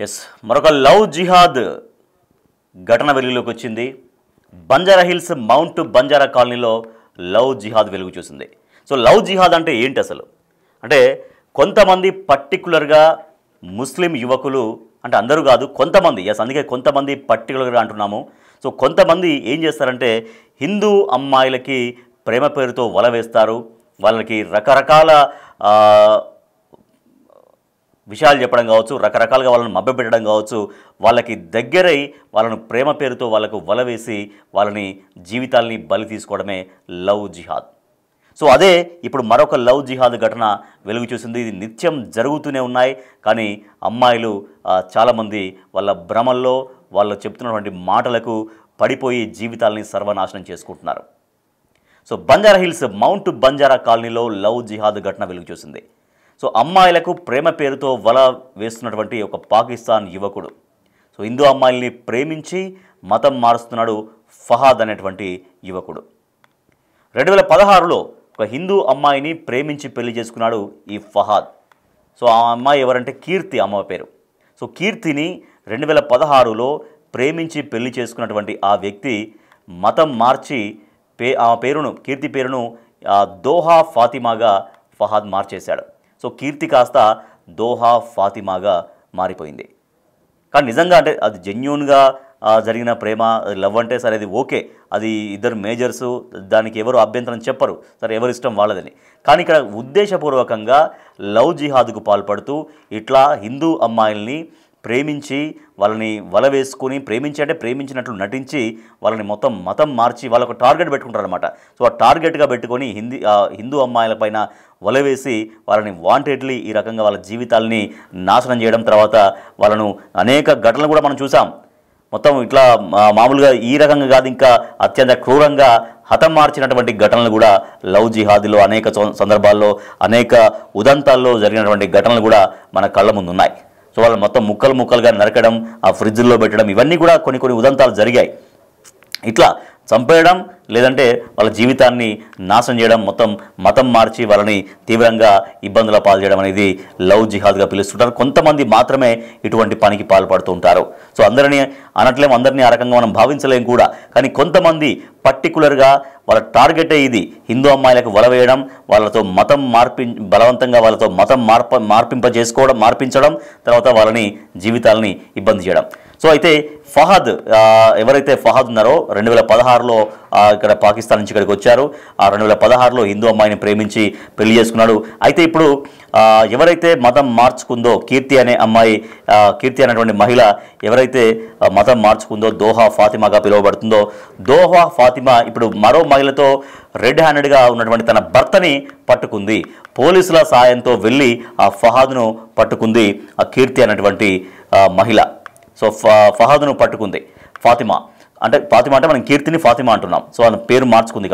Yes మరొక love జిహాద్ ఘటన వెలుగులోకి వచ్చింది. బంజారా హిల్స్ మౌంట్ బంజారా కాలనీలో లవ్ జిహాద్ వెలుగు చూసింది. సో లవ్ జిహాద్ అంటే ఏంటి అసలు? అంటే కొంతమంది పర్టికులర్గా ముస్లిం యువకులు, అంటే అందరూ కాదు కొంతమంది, అందుకే కొంతమంది పర్టికులర్గా అంటున్నాము. సో కొంతమంది ఏం చేస్తారంటే హిందూ అమ్మాయిలకి ప్రేమ పేరుతో వల వేస్తారు, వాళ్ళకి రకరకాల విషయాలు చెప్పడం కావచ్చు, రకరకాలుగా వాళ్ళని మభ్యపెట్టడం కావచ్చు, వాళ్ళకి దగ్గరై వాళ్ళను ప్రేమ పేరుతో వాళ్ళకు వల వేసి వాళ్ళని జీవితాల్ని బలి తీసుకోవడమే లవ్ జిహాద్. సో అదే ఇప్పుడు మరొక లవ్ జిహాద్ ఘటన వెలుగు చూసింది. ఇది నిత్యం జరుగుతూనే ఉన్నాయి, కానీ అమ్మాయిలు చాలామంది వాళ్ళ భ్రమల్లో వాళ్ళు చెప్తున్నటువంటి మాటలకు పడిపోయి జీవితాలని సర్వనాశనం చేసుకుంటున్నారు. So Banjara hills mount Banjara కాలనీలో లవ్ జిహాద్ ఘటన వెలుగు చూసింది. సో అమ్మాయిలకు ప్రేమ పేరుతో వల వేస్తున్నటువంటి ఒక పాకిస్తాన్ యువకుడు, సో హిందూ అమ్మాయిల్ని ప్రేమించి మతం మారుస్తున్నాడు ఫహాద్ అనేటువంటి యువకుడు. 2016లో ఒక హిందూ అమ్మాయిని ప్రేమించి పెళ్లి చేసుకున్నాడు ఈ ఫహాద్. సో ఆ అమ్మాయి ఎవరంటే కీర్తి, అమ్మ పేరు. సో కీర్తిని 2016లో ప్రేమించి పెళ్లి చేసుకున్నటువంటి ఆ వ్యక్తి మతం మార్చి కీర్తి పేరును దోహా ఫాతిమాగా ఫహాద్ మార్చేశాడు. సో కీర్తి కాస్త దోహా ఫాతిమాగా మారిపోయింది. కానీ నిజంగా అంటే అది జెన్యూన్గా జరిగిన ప్రేమ, లవ్ అంటే సరే అది ఓకే, అది ఇద్దరు మేజర్సు, దానికి ఎవరు అభ్యంతరం చెప్పరు, సరే ఎవరి ఇష్టం వాళ్ళదని. కానీ ఇక్కడ ఉద్దేశపూర్వకంగా లవ్ జిహాద్కు పాల్పడుతూ ఇట్లా హిందూ అమ్మాయిల్ని ప్రేమించి వాళ్ళని వల వేసుకుని, ప్రేమించినట్లు నటించి వాళ్ళని మొత్తం మతం మార్చి వాళ్ళకు టార్గెట్ పెట్టుకుంటారనమాట. సో ఆ టార్గెట్గా పెట్టుకొని హిందూ అమ్మాయిలపైన వల వేసి వాళ్ళని వాంటెడ్లీ ఈ రకంగా వాళ్ళ జీవితాలని నాశనం చేయడం, తర్వాత వాళ్ళను అనేక ఘటనలు కూడా మనం చూసాం. మొత్తం ఇట్లా మామూలుగా ఈ రకంగా కాదు, ఇంకా అత్యంత క్రూరంగా హతం మార్చినటువంటి ఘటనలు కూడా లవ్ జిహాద్లో అనేక సందర్భాల్లో, అనేక ఉదంతాల్లో జరిగినటువంటి ఘటనలు కూడా మన కళ్ళ ముందు ఉన్నాయి. సో వాళ్ళు మొత్తం ముక్కలుగా నరకడం, ఆ ఫ్రిడ్జ్లో పెట్టడం, ఇవన్నీ కూడా కొన్ని ఉదంతాలు జరిగాయి. ఇట్లా చంపేయడం, లేదంటే వాళ్ళ జీవితాన్ని నాశనం చేయడం, మొత్తం మతం మార్చి వాళ్ళని తీవ్రంగా ఇబ్బందుల పాలు చేయడం అనేది లవ్ జిహాద్గా పిలుస్తుంటారు. కొంతమంది మాత్రమే ఇటువంటి పనికి పాల్పడుతూ ఉంటారు. సో అందరినీ అందరినీ ఆ రకంగా మనం భావించలేం కూడా. కానీ కొంతమంది పర్టికులర్గా వాళ్ళ టార్గెటే ఇది, హిందూ అమ్మాయిలకు వల వేయడం, వాళ్ళతో మతం బలవంతంగా వాళ్ళతో మతం మార్పించడం, తర్వాత వాళ్ళని జీవితాలని ఇబ్బంది చేయడం. సో అయితే ఫహాద్, ఎవరైతే ఫహాద్ ఉన్నారో 2016లో ఇక్కడ పాకిస్తాన్ నుంచి ఇక్కడికి వచ్చారు. ఆ 2016లో హిందూ అమ్మాయిని ప్రేమించి పెళ్లి చేసుకున్నాడు. అయితే ఇప్పుడు ఎవరైతే మతం మార్చుకుందో, కీర్తి అనేటువంటి మహిళ ఎవరైతే మతం మార్చుకుందో, దోహా ఫాతిమాగా పిలువబడుతుందో, దోహా ఫాతిమా ఇప్పుడు మరో మహిళతో రెడ్ హ్యాండెడ్గా ఉన్నటువంటి తన భర్తని పట్టుకుంది. పోలీసుల సాయంతో వెళ్ళి ఆ ఫహాద్ను పట్టుకుంది ఆ కీర్తి అనేటువంటి మహిళ. సో ఫహాద్ను పట్టుకుంది ఫాతిమా అంటే మనం కీర్తిని ఫాతిమా అంటున్నాం. సో ఆయన పేరు మార్చుకుంది.